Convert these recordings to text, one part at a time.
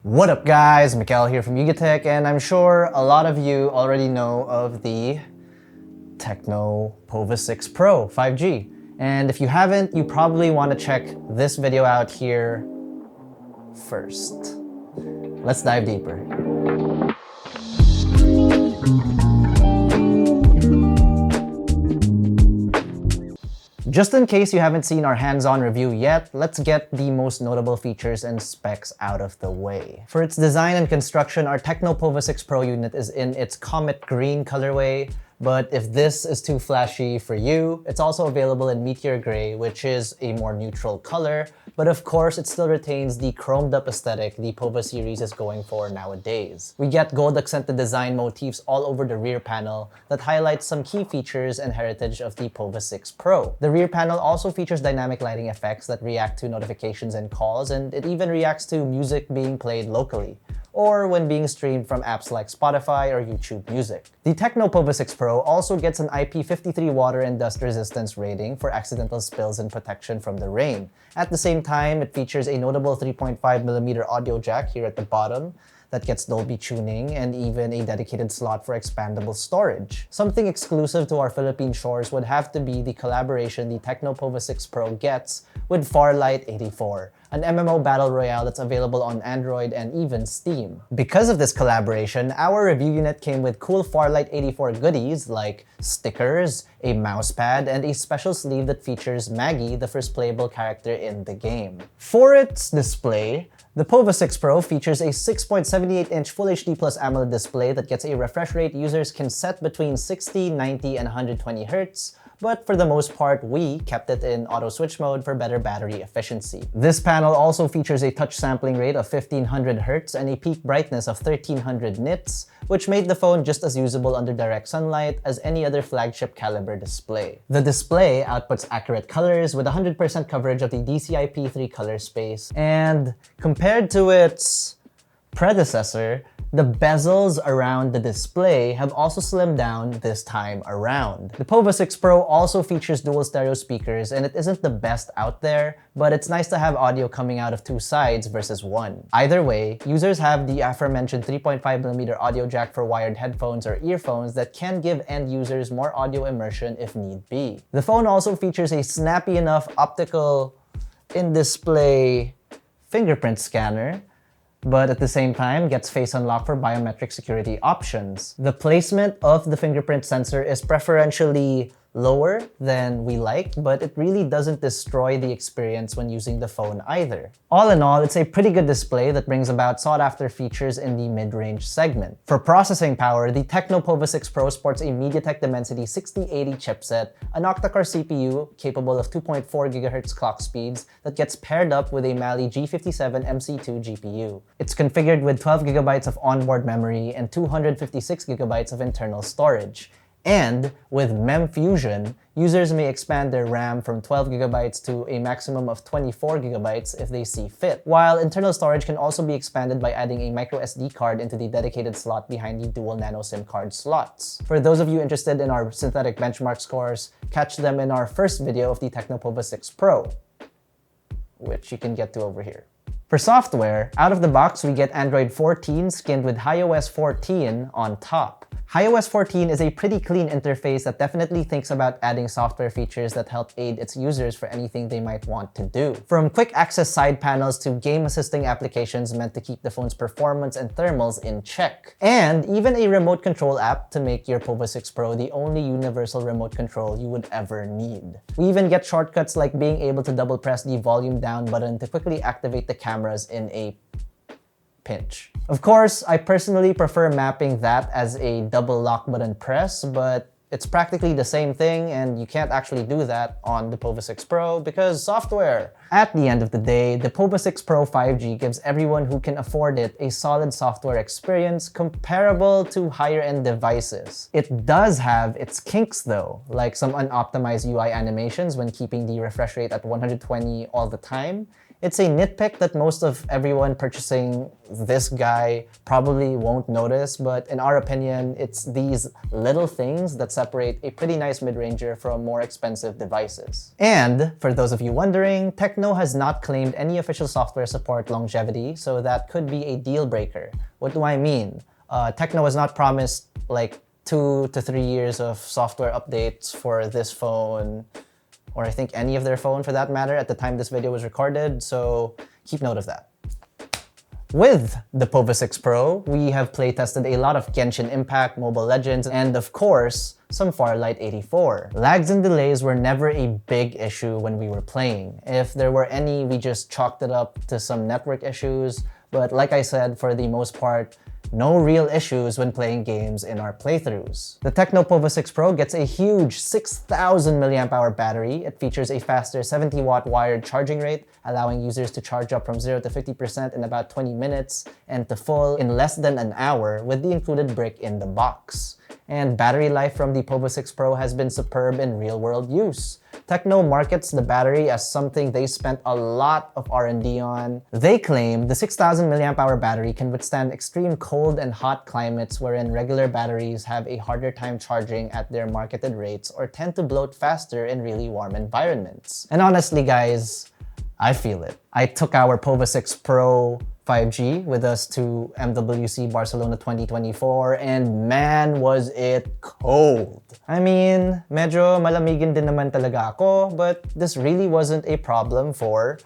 What up guys, Mikhail here from Tech, and I'm sure a lot of you already know of the TECNO Pova 6 Pro 5G. And if you haven't, you probably want to check this video out here first. Let's dive deeper. Just in case you haven't seen our hands-on review yet, let's get the most notable features and specs out of the way. For its design and construction, our TECNO Pova 6 Pro unit is in its Comet Green colorway, but if this is too flashy for you, it's also available in Meteor Gray, which is a more neutral color, but of course it still retains the chromed up aesthetic the Pova series is going for nowadays. We get gold accented design motifs all over the rear panel that highlights some key features and heritage of the Pova 6 Pro. The rear panel also features dynamic lighting effects that react to notifications and calls, and it even reacts to music being played locally, or when being streamed from apps like Spotify or YouTube Music. The TECNO Pova 6 Pro also gets an IP53 water and dust resistance rating for accidental spills and protection from the rain. At the same time, it features a notable 3.5mm audio jack here at the bottom that gets Dolby tuning, and even a dedicated slot for expandable storage. Something exclusive to our Philippine shores would have to be the collaboration the TECNO Pova 6 Pro gets with Farlight 84, an MMO battle royale that's available on Android and even Steam. Because of this collaboration, our review unit came with cool Farlight 84 goodies like stickers, a mousepad, and a special sleeve that features Maggie, the first playable character in the game. For its display, the Pova 6 Pro features a 6.78-inch Full HD Plus AMOLED display that gets a refresh rate users can set between 60, 90, and 120 Hz, but for the most part, we kept it in auto switch mode for better battery efficiency. This panel also features a touch sampling rate of 1500 Hz and a peak brightness of 1300 nits, which made the phone just as usable under direct sunlight as any other flagship caliber display. The display outputs accurate colors with 100% coverage of the DCI-P3 color space, and compared to its predecessor, the bezels around the display have also slimmed down this time around. The Pova 6 Pro also features dual stereo speakers, and it isn't the best out there, but it's nice to have audio coming out of two sides versus one. Either way, users have the aforementioned 3.5mm audio jack for wired headphones or earphones that can give end users more audio immersion if need be. The phone also features a snappy enough optical in-display fingerprint scanner, but at the same time gets face unlock for biometric security options. The placement of the fingerprint sensor is preferentially lower than we like, but it really doesn't destroy the experience when using the phone either. All in all, it's a pretty good display that brings about sought-after features in the mid-range segment. For processing power, the TECNO Pova 6 Pro sports a MediaTek Dimensity 6080 chipset, an octa-core CPU capable of 2.4 GHz clock speeds that gets paired up with a Mali G57 MC2 GPU. It's configured with 12 GB of onboard memory and 256 GB of internal storage. And with MEMfusion, users may expand their RAM from 12 GB to a maximum of 24 GB if they see fit, while internal storage can also be expanded by adding a microSD card into the dedicated slot behind the dual nano SIM card slots. For those of you interested in our synthetic benchmark scores, catch them in our first video of the TECNO Pova 6 Pro, which you can get to over here. For software, out of the box we get Android 14 skinned with iOS 14 on top. iOS 14 is a pretty clean interface that definitely thinks about adding software features that help aid its users for anything they might want to do. From quick access side panels to game assisting applications meant to keep the phone's performance and thermals in check. And even a remote control app to make your Pova 6 Pro the only universal remote control you would ever need. We even get shortcuts like being able to double press the volume down button to quickly activate the cameras in a pinch. Of course, I personally prefer mapping that as a double lock button press, but it's practically the same thing, and you can't actually do that on the Pova 6 Pro because software. At the end of the day, the Pova 6 Pro 5G gives everyone who can afford it a solid software experience comparable to higher-end devices. It does have its kinks though, like some unoptimized UI animations when keeping the refresh rate at 120 all the time, It's a nitpick that most of everyone purchasing this guy probably won't notice, but in our opinion, it's these little things that separate a pretty nice mid-ranger from more expensive devices. And for those of you wondering, TECNO has not claimed any official software support longevity, so that could be a deal breaker. What do I mean? TECNO has not promised like 2 to 3 years of software updates for this phone, or I think any of their phone for that matter, at the time this video was recorded, so keep note of that. With the Pova 6 Pro, we have playtested a lot of Genshin Impact, Mobile Legends, and of course, some Farlight 84. Lags and delays were never a big issue when we were playing. If there were any, we just chalked it up to some network issues, but like I said, for the most part, no real issues when playing games in our playthroughs. The TECNO Pova 6 Pro gets a huge 6,000 mAh battery. It features a faster 70-watt wired charging rate, allowing users to charge up from 0 to 50% in about 20 minutes and to full in less than an hour with the included brick in the box. And battery life from the Pova 6 Pro has been superb in real-world use. TECNO markets the battery as something they spent a lot of R&D on. They claim the 6,000 mAh battery can withstand extreme cold and hot climates wherein regular batteries have a harder time charging at their marketed rates or tend to bloat faster in really warm environments. And honestly guys, I feel it. I took our Pova 6 Pro 5G with us to MWC Barcelona 2024 and man was it cold. I mean, medyo malamigin din naman talaga ako, but this really wasn't a problem for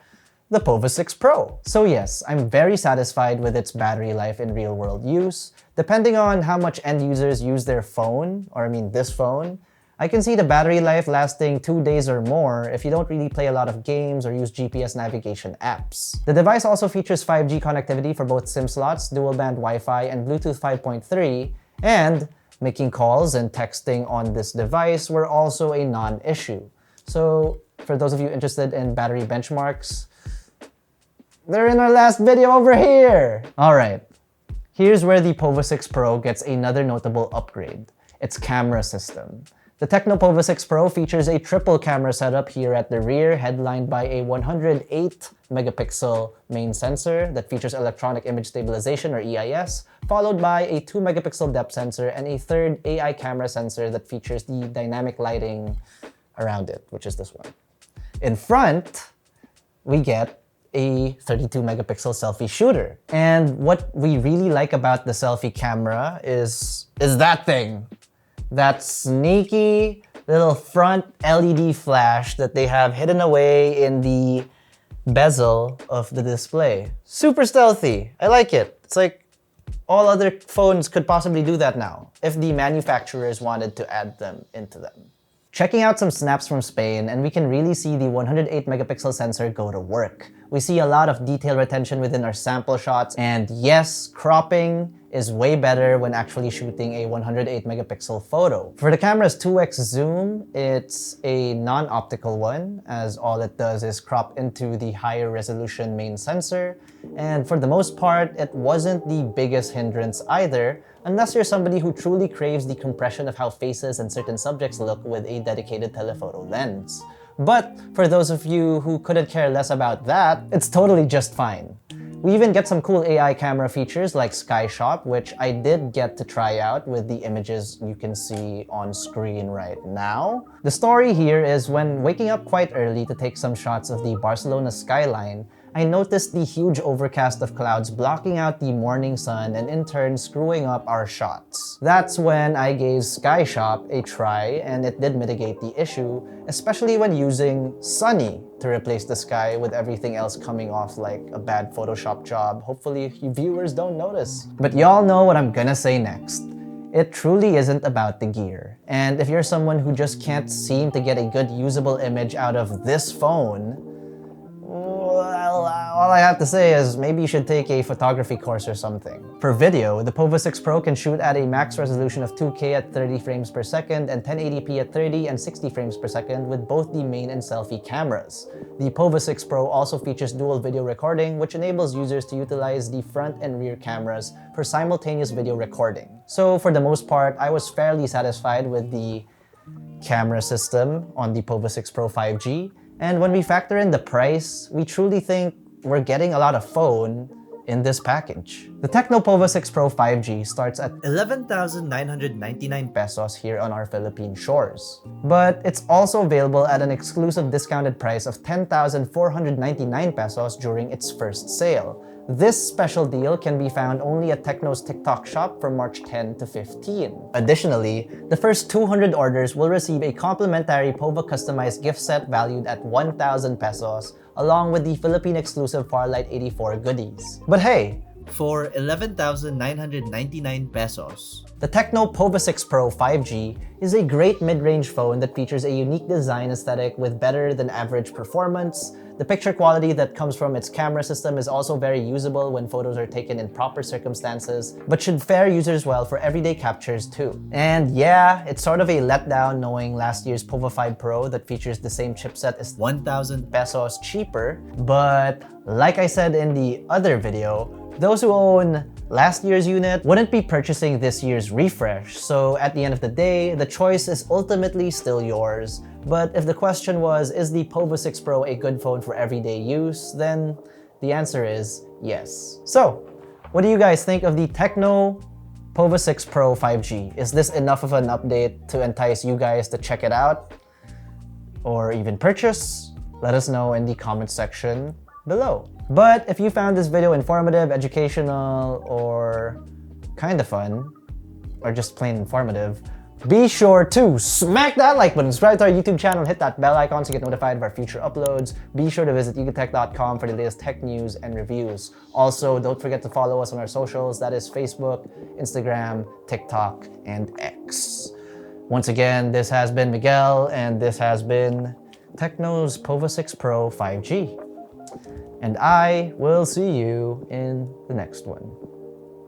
the Pova 6 Pro. So yes, I'm very satisfied with its battery life in real-world use. Depending on how much end users use their phone, or I mean this phone, I can see the battery life lasting 2 days or more if you don't really play a lot of games or use GPS navigation apps. The device also features 5G connectivity for both SIM slots, dual-band Wi-Fi, and Bluetooth 5.3, and making calls and texting on this device were also a non-issue. So for those of you interested in battery benchmarks, they're in our last video over here! Alright, here's where the Pova 6 Pro gets another notable upgrade, its camera system. The TECNO Pova 6 Pro features a triple camera setup here at the rear, headlined by a 108 megapixel main sensor that features electronic image stabilization or EIS, followed by a 2 megapixel depth sensor and a third AI camera sensor that features the dynamic lighting around it, which is this one. In front, we get a 32 megapixel selfie shooter. And what we really like about the selfie camera is that thing. That sneaky little front LED flash that they have hidden away in the bezel of the display. Super stealthy. I like it. It's like all other phones could possibly do that now, if the manufacturers wanted to add them into them. Checking out some snaps from Spain, and we can really see the 108 megapixel sensor go to work. We see a lot of detail retention within our sample shots, and yes, cropping is way better when actually shooting a 108 megapixel photo. For the camera's 2x zoom, it's a non-optical one, as all it does is crop into the higher resolution main sensor, and for the most part, it wasn't the biggest hindrance either, unless you're somebody who truly craves the compression of how faces and certain subjects look with a dedicated telephoto lens. But for those of you who couldn't care less about that, it's totally just fine. We even get some cool AI camera features like Sky Shop, which I did get to try out with the images you can see on screen right now. The story here is when waking up quite early to take some shots of the Barcelona skyline, I noticed the huge overcast of clouds blocking out the morning sun and in turn screwing up our shots. That's when I gave Sky Shop a try and it did mitigate the issue, especially when using Sunny to replace the sky with everything else coming off like a bad Photoshop job. Hopefully you viewers don't notice. But y'all know what I'm gonna say next. It truly isn't about the gear. And if you're someone who just can't seem to get a good usable image out of this phone, well, all I have to say is maybe you should take a photography course or something. For video, the Pova 6 Pro can shoot at a max resolution of 2K at 30 frames per second and 1080p at 30 and 60 frames per second with both the main and selfie cameras. The Pova 6 Pro also features dual video recording, which enables users to utilize the front and rear cameras for simultaneous video recording. So for the most part, I was fairly satisfied with the camera system on the Pova 6 Pro 5G. And when we factor in the price, we truly think we're getting a lot of phone in this package. The TECNO Pova 6 Pro 5G starts at 11,999 pesos here on our Philippine shores. But it's also available at an exclusive discounted price of 10,499 pesos during its first sale. This special deal can be found only at TECNO's TikTok shop from March 10 to 15. Additionally, the first 200 orders will receive a complimentary Pova customized gift set valued at 1,000 pesos, along with the Philippine-exclusive Farlight 84 goodies. But hey, for 11,999 pesos, the TECNO Pova 6 Pro 5G is a great mid-range phone that features a unique design aesthetic with better than average performance. The picture quality that comes from its camera system is also very usable when photos are taken in proper circumstances, but should fare users well for everyday captures too. And yeah, it's sort of a letdown knowing last year's Pova 5 Pro that features the same chipset is 1,000 pesos cheaper, but like I said in the other video, those who own last year's unit wouldn't be purchasing this year's refresh, so at the end of the day, the choice is ultimately still yours. But if the question was, is the Pova 6 Pro a good phone for everyday use, then the answer is yes. So, what do you guys think of the TECNO Pova 6 Pro 5G? Is this enough of an update to entice you guys to check it out? Or even purchase? Let us know in the comment section below. But if you found this video informative, educational, or kind of fun, or just plain informative, be sure to smack that like button, subscribe to our YouTube channel, and hit that bell icon to get notified of our future uploads. Be sure to visit yugotech.com for the latest tech news and reviews. Also, don't forget to follow us on our socials, that is Facebook, Instagram, TikTok, and X. Once again, this has been Miguel, and this has been TECNO's Pova 6 Pro 5G. And I will see you in the next one.